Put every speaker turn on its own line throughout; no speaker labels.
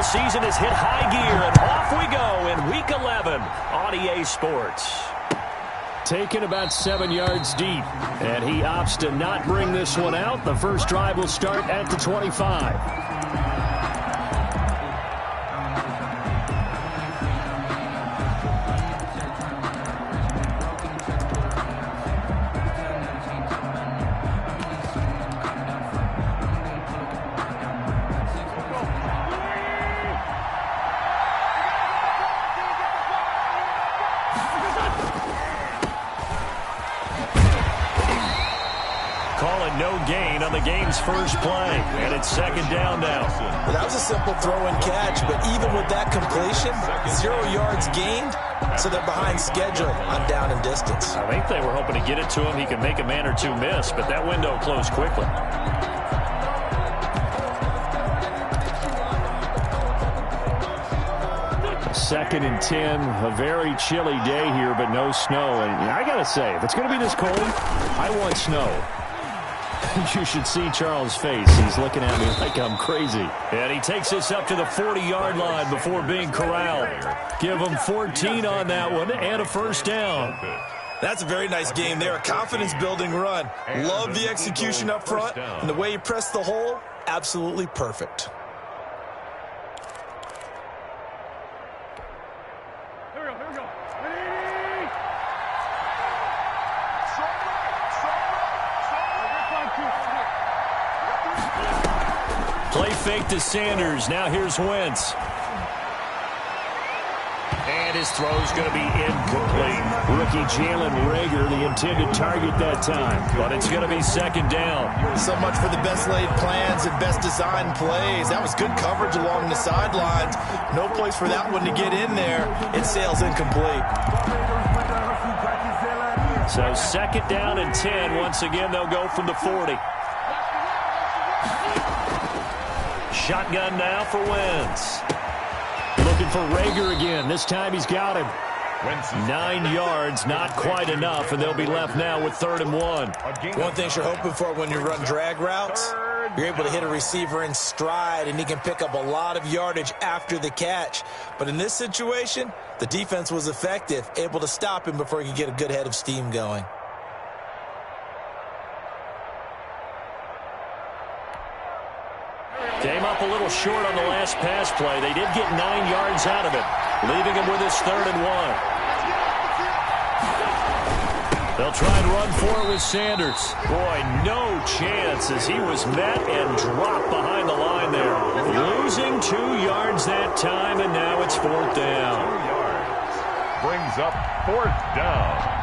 football season has hit high gear, and off we go in Week 11 on EA Sports.
Taken about 7 yards deep, and he opts to not bring this one out. The first drive will start at the 25.
No gain on the game's first play, and it's second down now.
Well, that was a simple throw and catch, but even with that completion, 0 yards gained, so they're behind schedule on down and distance.
I think they were hoping to get it to him. He could make a man or two miss, but that window closed quickly.
Second and 10, a very chilly day here, but no snow. And I got to say, if it's going to be this cold, I want snow. You should see Charles' face. He's looking at me like I'm crazy.
And he takes this up to the 40-yard line before being corralled. Give him 14 on that one and a first down.
That's a very nice game there. A confidence-building run. Love the execution up front, and the way he pressed the hole, absolutely perfect.
Play fake to Sanders. Now here's Wentz. And his throw's going to be incomplete.
Rookie Jalen Reagor, the intended target that time.
But it's going to be second down.
So much for the best laid plans and best designed plays. That was good coverage along the sidelines. No place for that one to get in there. It sails incomplete.
So second down and 10. Once again, they'll go from the 40. Shotgun now for Wentz. Looking for Reagor again. This time he's got him. 9 yards, not quite enough, and they'll be left now with 3rd and 1.
One thing you're hoping for when you run drag routes, you're able to hit a receiver in stride, and he can pick up a lot of yardage after the catch. But in this situation, the defense was effective, able to stop him before he could get a good head of steam going.
Came up a little short on the last pass play. They did get 9 yards out of it, leaving him with his 3rd and 1. They'll try and run for it with Sanders. Boy, no chance as he was met and dropped behind the line there. Losing 2 yards that time, and now it's 4th down.
2 yards. Brings up 4th down.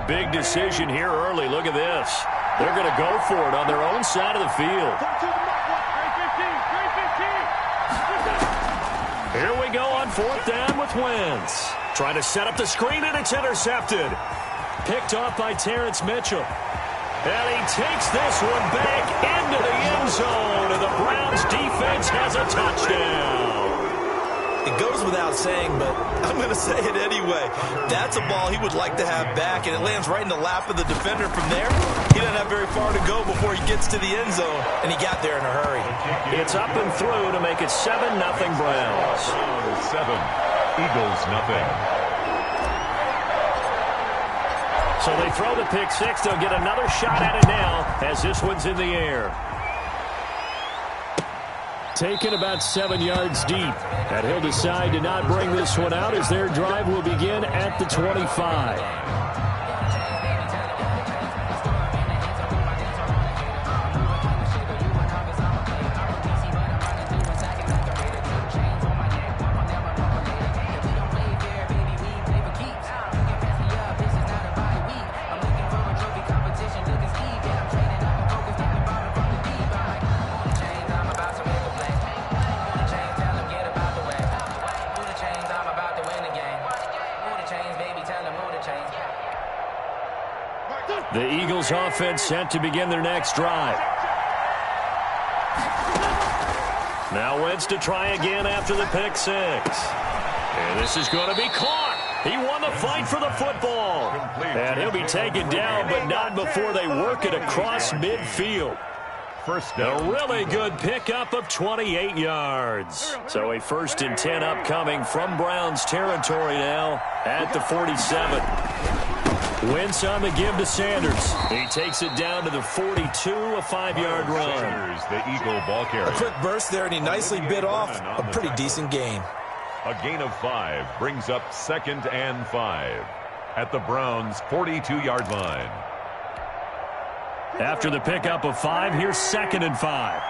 Big decision here early. Look at this. They're going to go for it on their own side of the field. Here we go on 4th down with Wentz. Trying to set up the screen, and it's intercepted. Picked off by Terrence Mitchell. And he takes this one back into the end zone, and the Browns defense has a touchdown.
It goes without saying, but I'm going to say it anyway. That's a ball he would like to have back, and it lands right in the lap of the defender from there. He doesn't have very far to go before he gets to the end zone, and he got there in a hurry.
It's up and through to make it 7-0 Browns.
7, Eagles nothing.
So they throw the pick six. They'll get another shot at it now as this one's in the air.
Taken about 7 yards deep. And he'll decide to not bring this one out as their drive will begin at the 25.
The Eagles offense set to begin their next drive. Now Wentz to try again after the pick six. And this is going to be caught. He won the fight for the football. And he'll be taken down, but not before they work it across midfield.
First down.
A really good pickup of 28 yards. So a 1st and 10 upcoming from Browns territory now at the 47. Wentz on the give to Sanders. He takes it down to the 42, a 5-yard run.
Sanders, the Eagle ball carrier.
A quick burst there, and he nicely bit off a pretty decent gain.
A gain of 5 brings up 2nd and 5 at the Browns' 42-yard line.
After the pickup of 5, here's 2nd and 5.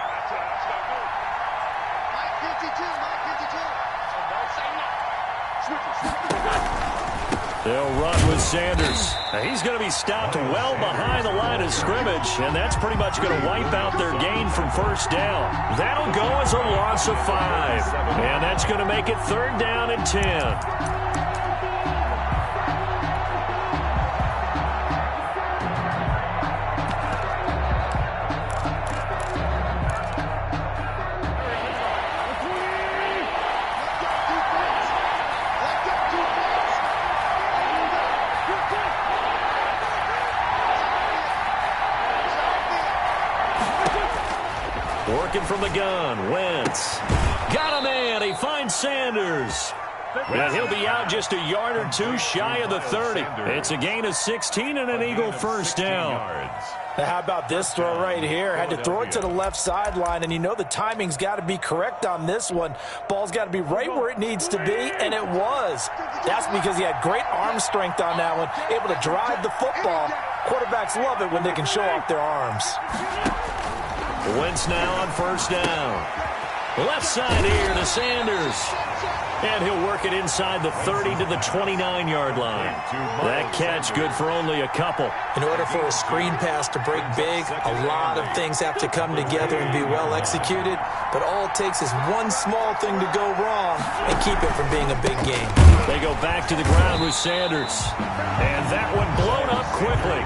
They'll run with Sanders. Now he's going to be stopped well behind the line of scrimmage, and that's pretty much going to wipe out their gain from 1st down. That'll go as a loss of 5, and that's going to make it 3rd down and 10. Working from the gun, Wentz. Got a man, he finds Sanders. And he'll be out just a yard or 2 shy of the 30. It's a gain of 16 and an Eagle 1st down.
Now, how about this throw right here? Had to throw it to the left sideline, and you know the timing's got to be correct on this one. Ball's got to be right where it needs to be, and it was. That's because he had great arm strength on that one, able to drive the football. Quarterbacks love it when they can show off their arms.
Wentz now on 1st down. Left side here to Sanders. And he'll work it inside the 30 to the 29-yard line. That catch good for only a couple.
In order for a screen pass to break big, a lot of things have to come together and be well executed. But all it takes is one small thing to go wrong and keep it from being a big game.
They go back to the ground with Sanders. And that one blown up quickly,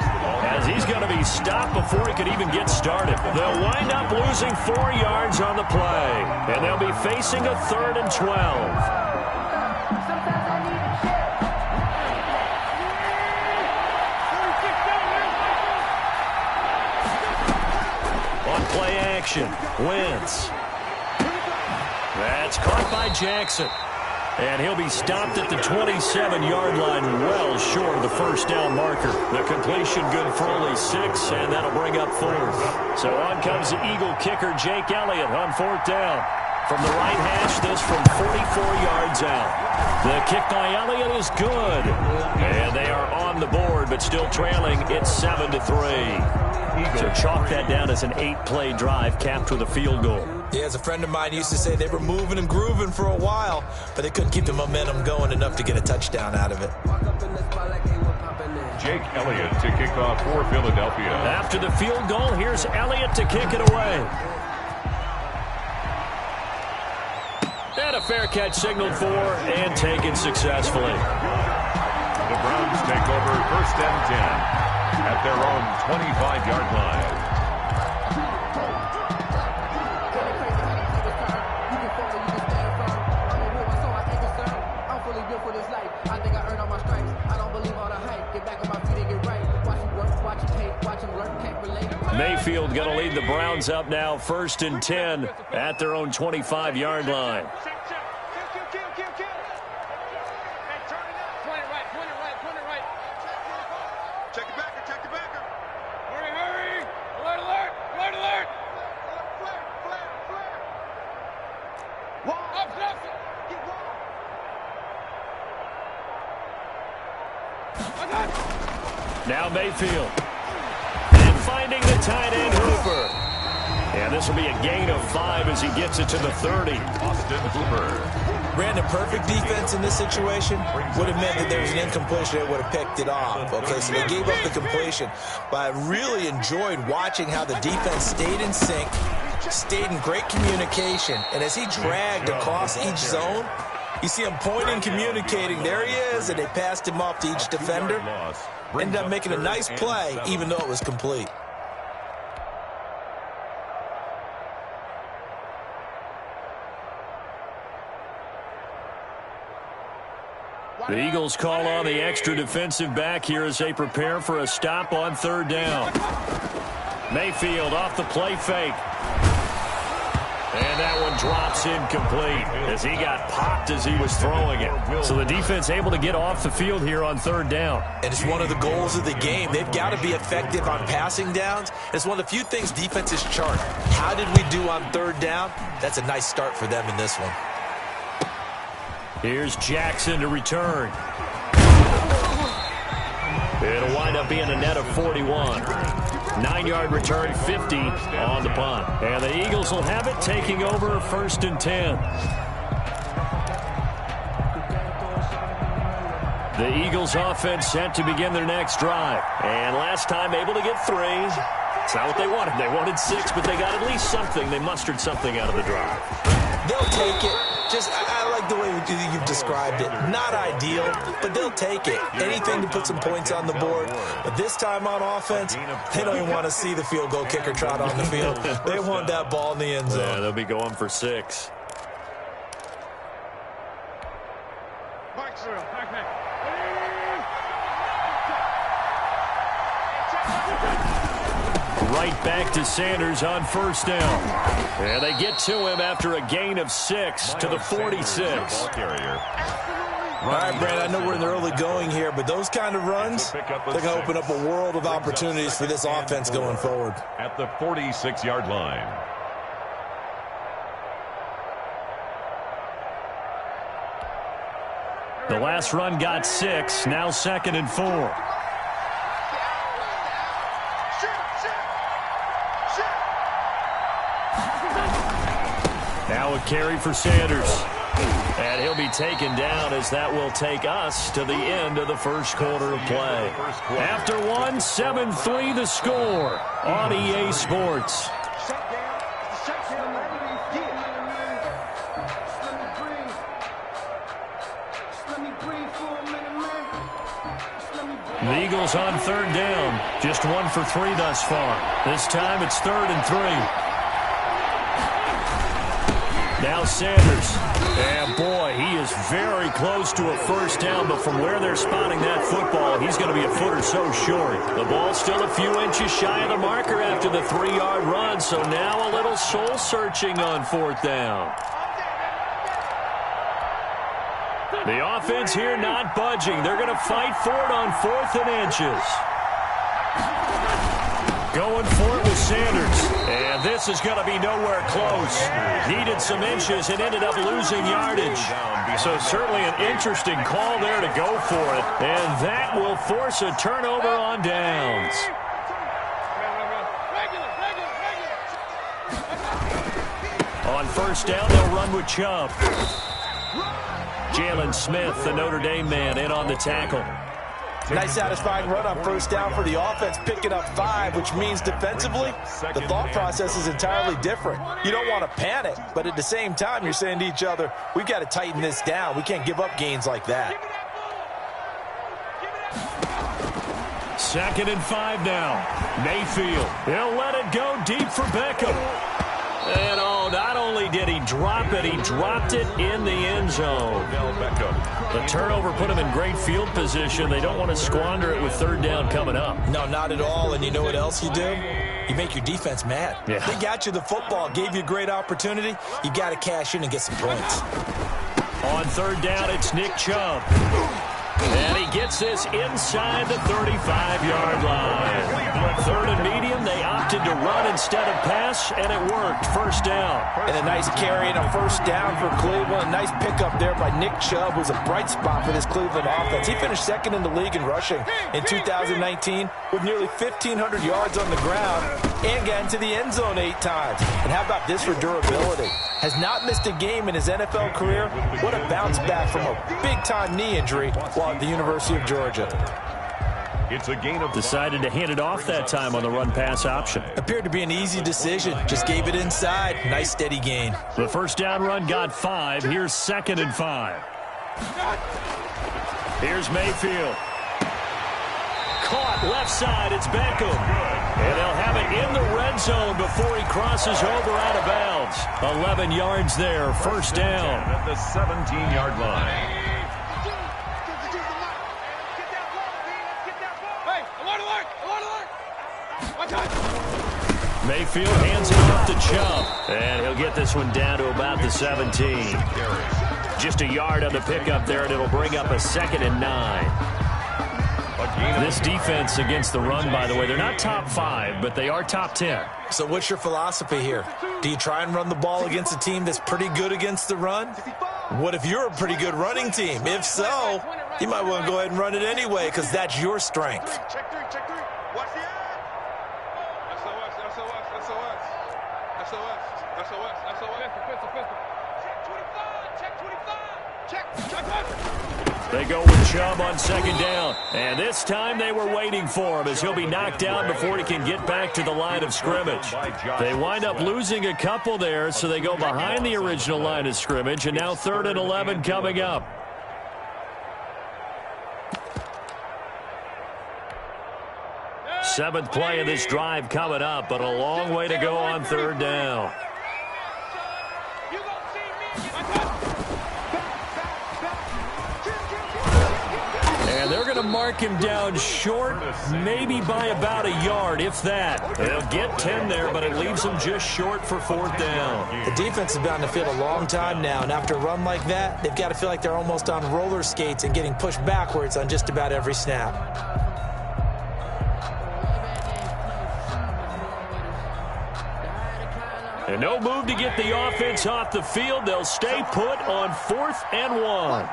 as he's going to be stopped before he could even get started. They'll wind up losing 4 yards on the play. And they'll be facing a 3rd and 12. Play action. Wentz. That's caught by Jackson. And he'll be stopped at the 27-yard line, well short of the 1st down marker. The completion good for only 6, and that'll bring up 4th. So on comes the Eagle kicker, Jake Elliott, on 4th down. From the right hash, this from 44 yards out. The kick by Elliott is good. And they are on the board, but still trailing. It's 7-3. So chalk that down as an 8-play drive capped with a field goal.
Yeah, as a friend of mine used to say, they were moving and grooving for a while, but they couldn't keep the momentum going enough to get a touchdown out of it.
Jake Elliott to kick off for Philadelphia.
After the field goal, here's Elliott to kick it away. And a fair catch signaled for and taken successfully.
The Browns take over 1st and 10 at their own 25-yard line.
Mayfield going to lead the Browns up now, 1st and 10 at their own 25-yard line. Now Mayfield. And finding the tight end Hooper. And this will be a gain of 5 as he gets it to the 30.
Austin Hooper.
Brandon, perfect defense in this situation would have meant that there was an incompletion that would have picked it off. Okay, so they gave up the completion. But I really enjoyed watching how the defense stayed in sync, stayed in great communication. And as he dragged across each zone, you see him pointing, communicating. There he is, and they passed him off to each defender. Ended up making a nice play, even though it was complete.
The Eagles call on the extra defensive back here as they prepare for a stop on third down. Mayfield off the play fake. And that one drops incomplete as he got popped as he was throwing it. So the defense able to get off the field here on third down.
And it's one of the goals of the game. They've got to be effective on passing downs. It's one of the few things defenses chart. How did we do on third down? That's a nice start for them in this one.
Here's Jackson to return. It'll wind up being a net of 41. 9-yard return, 50 on the punt. And the Eagles will have it, taking over 1st and 10. The Eagles offense set to begin their next drive. And last time able to get 3. It's not what they wanted. They wanted 6, but they got at least something. They mustered something out of the drive.
They'll take it. I like the way you've described it. Not ideal, but they'll take it. Anything to put some points on the board. But this time on offense, they don't even want to see the field goal kicker trot on the field. They want that ball in the end zone.
Yeah, they'll be going for 6. Right back to Sanders on 1st down. And they get to him after a gain of 6 to the 46.
All right, Brad, I know we're in the early going here, but those kind of runs, they're going to open up a world of opportunities for this offense going forward.
At the 46-yard line.
The last run got 6, now 2nd and 4. Now a carry for Sanders. And he'll be taken down as that will take us to the end of the first quarter of play. After 1, 7-3 the score on EA Sports. The Eagles on 3rd down. Just 1 for 3 thus far. This time it's 3rd and 3. Now Sanders. And boy, he is very close to a 1st down, but from where they're spotting that football, he's going to be a foot or so short. The ball's still a few inches shy of the marker after the 3-yard run, so now a little soul-searching on 4th down. The offense here not budging. They're going to fight for it on 4th and inches. Going for it with Sanders. And this is going to be nowhere close. Needed some inches and ended up losing yardage. So certainly an interesting call there to go for it. And that will force a turnover on downs. On 1st down, they'll run with Chubb. Jalen Smith, the Notre Dame man, in on the tackle.
Nice satisfying run on 1st down for the offense, picking up 5, which means defensively, the thought process is entirely different. You don't want to panic, but at the same time, you're saying to each other, we've got to tighten this down. We can't give up gains like that.
2nd and 5 now. Mayfield. He'll let it go deep for Beckham. And not only did he drop it, he dropped it in the end zone. The turnover put him in great field position. They don't want to squander it with 3rd down coming up.
No, not at all. And you know what else you do? You make your defense mad.
Yeah.
They got you the football, gave you a great opportunity. You got to cash in and get some points.
On 3rd down, it's Nick Chubb. And he gets this inside the 35-yard line. 3rd and medium, they opted to run instead of pass, and it worked. 1st down.
And a nice carry and a 1st down for Cleveland. Nice pickup there by Nick Chubb, who's a bright spot for this Cleveland offense. He finished 2nd in the league in rushing in 2019 with nearly 1,500 yards on the ground and got into the end zone 8 times. And how about this for durability? Has not missed a game in his NFL career. What a bounce back from a big-time knee injury while at the University of Georgia.
It's a gain of
Decided to hand it off that time on the run-pass option.
Appeared to be an easy decision. Just gave it inside. Nice steady gain.
The 1st down run got 5. Here's 2nd and 5. Here's Mayfield. Caught left side. It's Beckham. And they'll have it in the red zone before he crosses over out of bounds. 11 yards there. 1st down.
At the 17-yard line.
Mayfield hands it off to Chubb. And he'll get this one down to about the 17. Just a yard on the pickup there, and it'll bring up a 2nd and 9. This defense against the run, by the way, they're not top 5, but they are top 10.
So what's your philosophy here? Do you try and run the ball against a team that's pretty good against the run? What if you're a pretty good running team? If so, you might want to go ahead and run it anyway because that's your strength.
Check 3. Watch the eye.
They go with Chubb on 2nd down. And this time they were waiting for him as he'll be knocked down before he can get back to the line of scrimmage. They wind up losing a couple there, so they go behind the original line of scrimmage, and now 3rd and 11 coming up. Seventh play of this drive coming up, but a long way to go on 3rd down. And they're going to mark him down short, maybe by about a yard, if that. They'll get 10 there, but it leaves them just short for 4th down.
The defense has been on the field a long time now, and after a run like that, they've got to feel like they're almost on roller skates and getting pushed backwards on just about every snap.
And no move to get the offense off the field. They'll stay put on 4th and 1.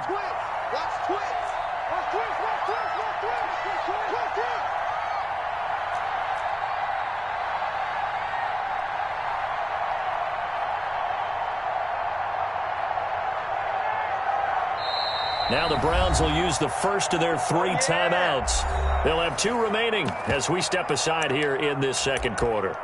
Now the Browns will use the first of their 3 timeouts. They'll have 2 remaining as we step aside here in this 2nd quarter.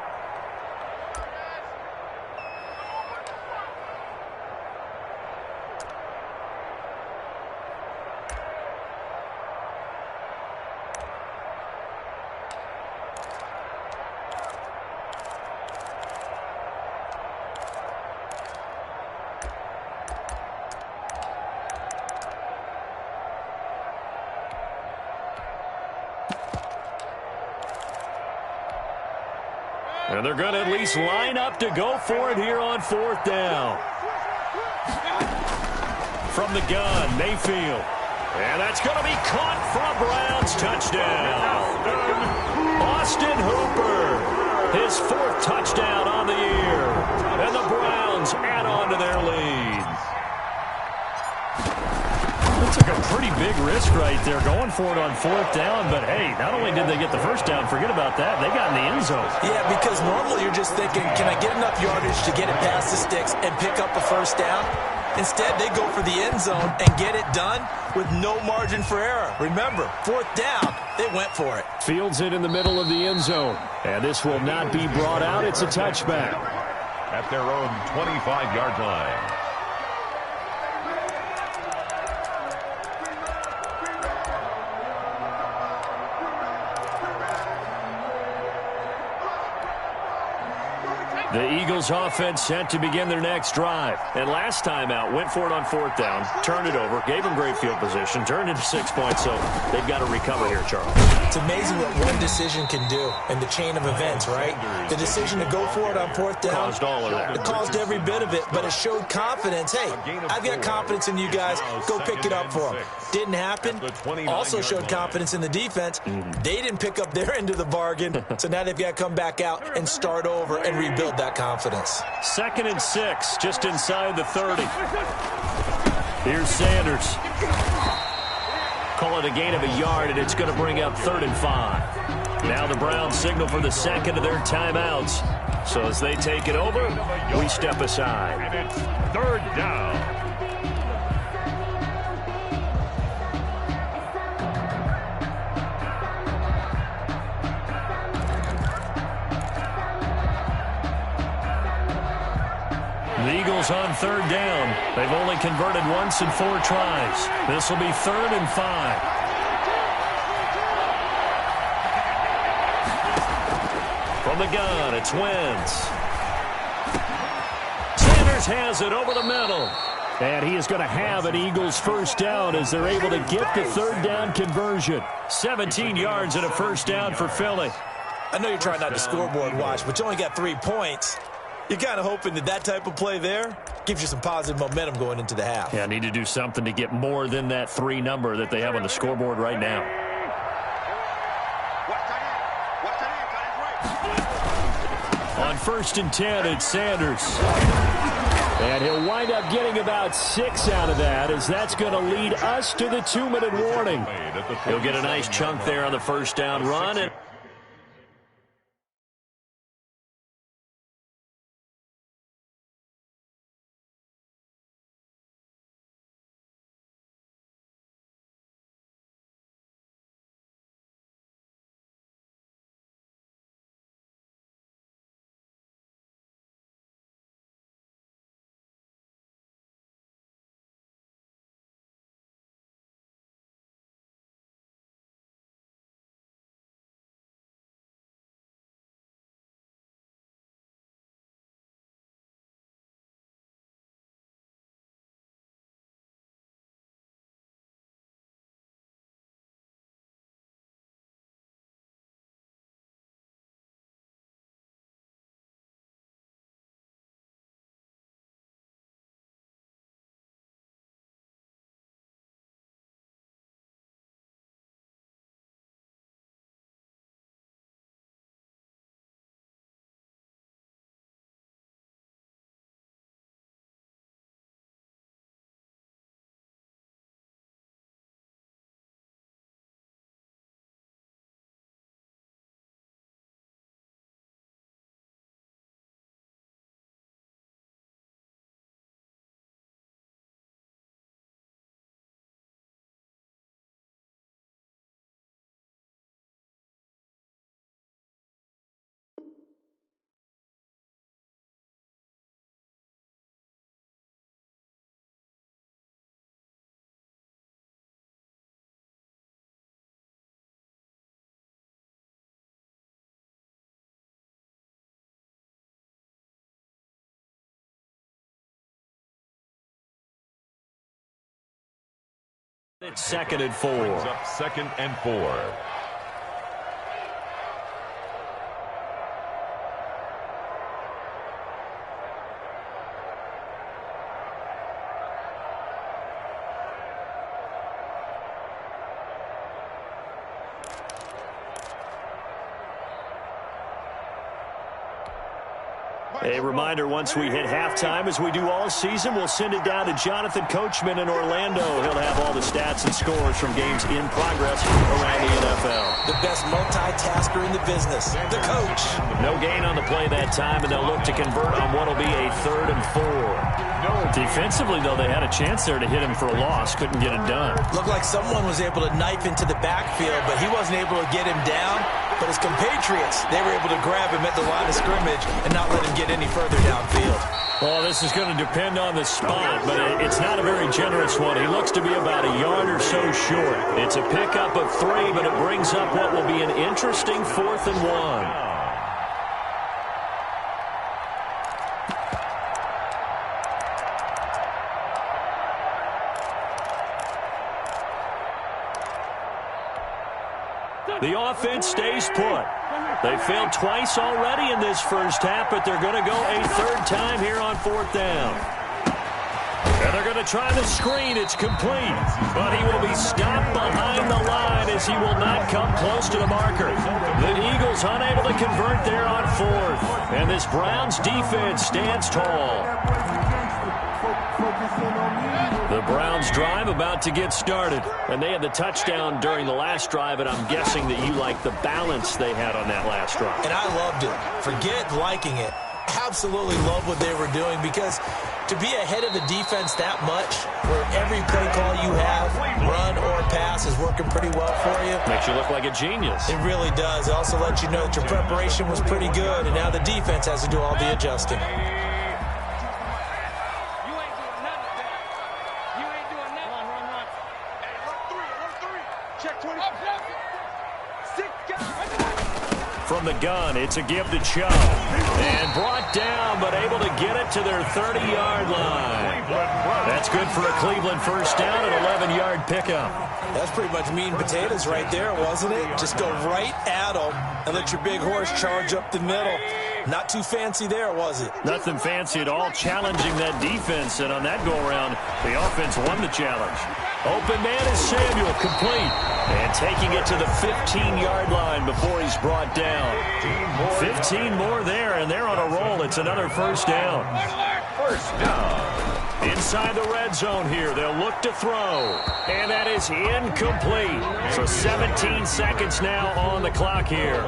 And they're going to at least line up to go for it here on 4th down. From the gun, Mayfield. And that's going to be caught for a Browns touchdown. Austin Hooper, his 4th touchdown on the year. And the Browns add on to their lead. Took a pretty big risk right there going for it on 4th down, but hey, not only did they get the first down, forget about that, they got in the end zone.
Yeah, because normally you're just thinking, can I get enough yardage to get it past the sticks and pick up a first down? Instead, they go for the end zone and get it done with no margin for error. Remember, 4th down, they went for it.
Fields it in the middle of the end zone, and this will not be brought out. It's a touchback.
At their own 25-yard line.
The Eagles offense set to begin their next drive. And last time out, went for it on 4th down, turned it over, gave them great field position, turned it to 6 points, so they've got to recover here, Charles.
It's amazing what one decision can do in the chain of events, right? The decision to go for it on 4th down,
Caused all of that.
It caused every bit of it, but it showed confidence. Hey, I've got confidence in you guys. Go pick it up for them. Didn't happen. Also showed confidence in the defense. They didn't pick up their end of the bargain, so now they've got to come back out and start over and rebuild that confidence.
2nd and 6, just inside the 30. Here's Sanders. Call it a gain of a yard, and it's going to bring up 3rd and 5. Now the Browns signal for the 2nd of their timeouts. So as they take it over, we step aside.
And it's 3rd down.
The Eagles on 3rd down. They've only converted once in 4 tries. This will be 3rd and 5. From the gun, it's Wentz. Sanders has it over the middle.
And he is going to have an Eagles first down as they're able to get the 3rd down conversion.
17 yards and a first down for Philly.
I know you're trying not to scoreboard watch, but you only got 3 points. You're kind of hoping that type of play there gives you some positive momentum going into the half.
Yeah, need to do something to get more than that 3 number that they have on the scoreboard right now. On 1st and 10, it's Sanders. And he'll wind up getting about 6 out of that, as that's going to lead us to the 2-minute warning. He'll get a nice chunk there on the first down run. And it's 2nd and 4.
Brings up 2nd and 4.
A reminder, once we hit halftime, as we do all season, we'll send it down to Jonathan Coachman in Orlando. He'll have all the stats and scores from games in progress around the NFL.
The best multitasker in the business, the coach.
No gain on the play that time, and they'll look to convert on what will be a 3rd and 4. Defensively, though, they had a chance there to hit him for a loss. Couldn't get it done.
Looked like someone was able to knife into the backfield, but he wasn't able to get him down. But his compatriots, they were able to grab him at the line of scrimmage and not let him get any further downfield.
Well, this is going to depend on the spot, but it's not a very generous one. He looks to be about a yard or so short. It's a pickup of 3, but it brings up what will be an interesting 4th and 1. The offense stays put. They failed twice already in this first half, but they're going to go a 3rd time here on 4th down. And they're going to try the screen. It's complete. But he will be stopped behind the line as he will not come close to the marker. The Eagles unable to convert there on 4th. And this Browns defense stands tall. The Browns drive about to get started. And they had the touchdown during the last drive, and I'm guessing that you like the balance they had on that last drive.
And I loved it. Forget liking it. Absolutely love what they were doing, because to be ahead of the defense that much, where every play call you have, run or pass, is working pretty well for you.
Makes you look like a genius.
It really does. It also lets you know that your preparation was pretty good, and now the defense has to do all the adjusting.
from the gun. It's a give to Chubb. And brought down, but able to get it to their 30-yard line. That's good for a Cleveland first down, an 11-yard pickup.
That's pretty much meat and potatoes right there, wasn't it? Just go right at them and let your big horse charge up the middle. Not too fancy there, was it?
Nothing fancy at all, challenging that defense. And on that go-around, the offense won the challenge. Open man is Samuel, complete. And taking it to the 15-yard line before he's brought down. 15 more there, and they're on a roll. It's another first down.
First down.
Inside the red zone here, they'll look to throw. And that is incomplete. So 17 seconds now on the clock here.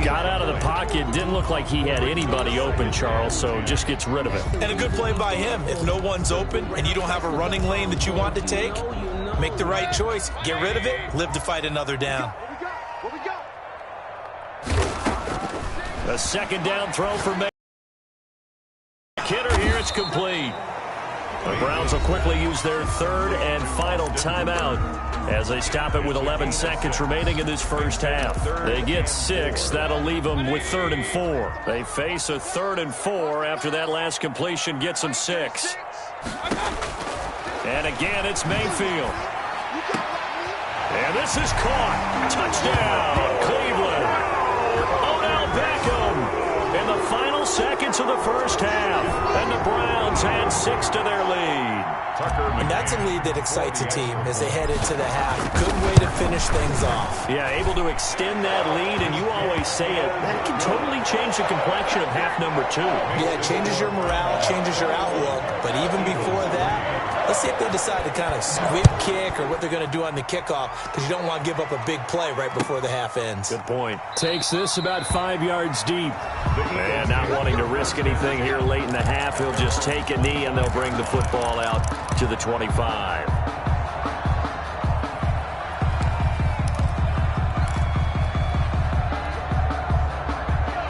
Got out of the pocket, didn't look like he had anybody open, Charles, so just gets rid of it.
And a good play by him. If no one's open and you don't have a running lane that you want to take, make the right choice. Get rid of it, live to fight another down.
A second down throw for May. Kidder here, it's complete. The Browns will quickly use their third and final timeout as they stop it with 11 seconds remaining in this first half. They get 6. That'll leave them with 3rd and 4. They face a 3rd and 4 after that last completion gets them 6. And again, it's Mayfield. And this is caught. Touchdown, Cleveland. Odell Beckham in the final seconds of the first half. And the Browns add 6 to their lead.
And that's a lead that excites a team as they head into the half. Good way to finish things off.
Yeah, able to extend that lead, and you always say it, that can totally change the complexion of half number 2.
Yeah, it changes your morale, changes your outlook. But even before that, let's see if they decide to kind of squib kick or what they're going to do on the kickoff, because you don't want to give up a big play right before the half ends.
Good point. Takes this about 5 yards deep. And not wanting to risk anything here late in the half, he'll just take a knee, and they'll bring the football out to the 25.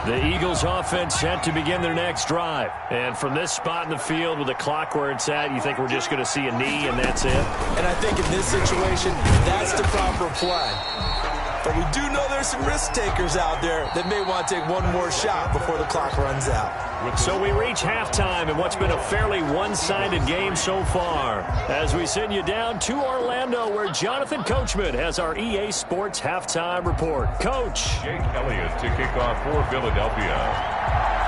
The Eagles offense set to begin their next drive. And from this spot in the field with the clock where it's at, you think we're just going to see a knee and that's it?
And I think in this situation, that's the proper play. But we do know there's some risk takers out there that may want to take one more shot before the clock runs out.
So we reach halftime in what's been a fairly one-sided game so far. As we send you down to Orlando, where Jonathan Coachman has our EA Sports halftime report. Coach.
Jake Elliott to kick off for Philadelphia.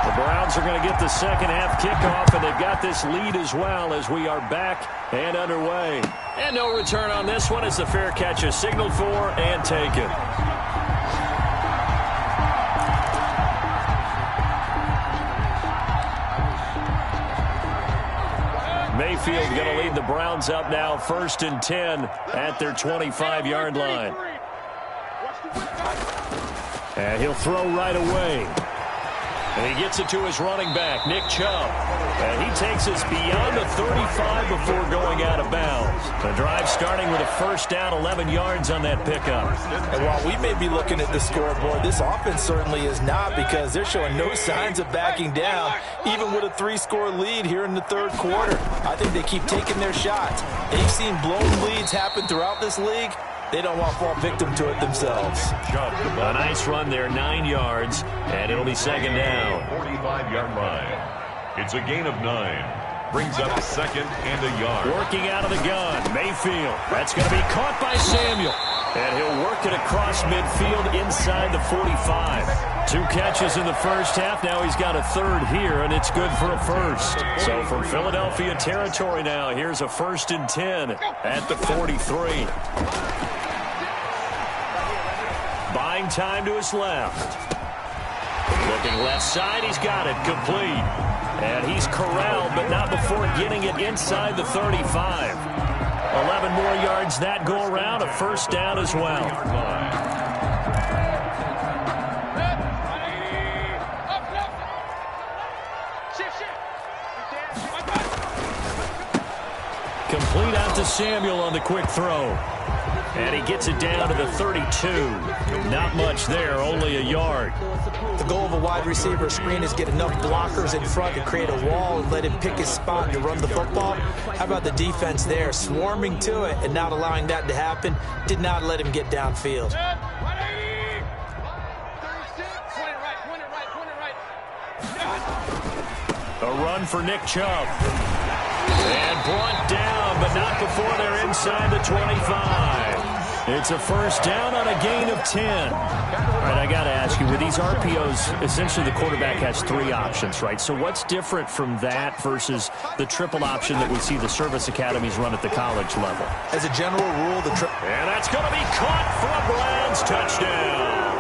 The Browns are going to get the second half kickoff, and they've got this lead as well as we are back and underway. And no return on this one as the fair catch is signaled for and taken. Mayfield going to lead the Browns up now, 1st and 10 at their 25-yard line. And he'll throw right away. And he gets it to his running back, Nick Chubb. And he takes us beyond the 35 before going out of bounds. The drive starting with a first down, 11 yards on that pickup.
And while we may be looking at the scoreboard, this offense certainly is not, because they're showing no signs of backing down, even with a 3-score lead here in the third quarter. I think they keep taking their shots. They've seen blown leads happen throughout this league. They don't want to fall victim to it themselves.
A nice run there, 9 yards, and it'll be second down.
45-yard line. It's a gain of 9. Brings up 2nd and a yard.
Working out of the gun, Mayfield. That's going to be caught by Samuel. And he'll work it across midfield inside the 45. 2 catches in the first half. Now he's got a third here, and it's good for a first. So from Philadelphia territory now, here's a 1st and 10 at the 43. Buying time to his left. Looking left side, he's got it, complete. And he's corralled, but not before getting it inside the 35. 11 more yards that go around, a first down as well. Complete out to Samuel on the quick throw. And he gets it down to the 32. Not much there, only a yard.
The goal of a wide receiver screen is get enough blockers in front to create a wall and let him pick his spot to run the football. How about the defense there, swarming to it and not allowing that to happen? Did not let him get downfield.
run for Nick Chubb. And brought down, but not before they're inside the 25. It's a first down on a gain of 10. All right, I got to ask you, with these RPOs, essentially the quarterback has 3 options, right? So what's different from that versus the triple option that we see the service academies run at the college level?
As a general rule,
and that's going to be caught for a Browns touchdown.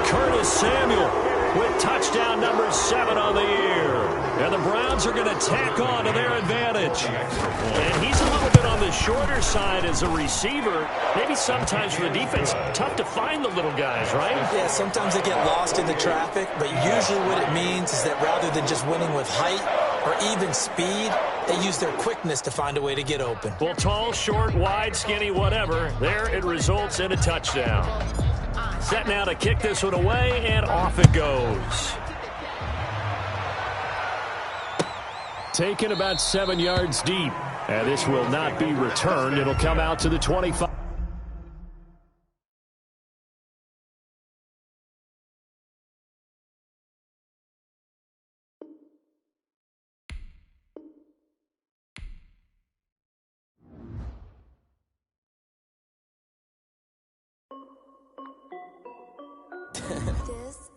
Curtis Samuel with touchdown number 7 on the year. And the Browns are going to tack on to their advantage. And he's a little bit on the shorter side as a receiver. Maybe sometimes for the defense, tough to find the little guys, right?
Yeah, sometimes they get lost in the traffic, but usually what it means is that rather than just winning with height or even speed, they use their quickness to find a way to get open.
Well, tall, short, wide, skinny, whatever, there it results in a touchdown. Set now to kick this one away, and off it goes.
Taken about 7 yards deep. And this will not be returned. It'll come out to the 25.
This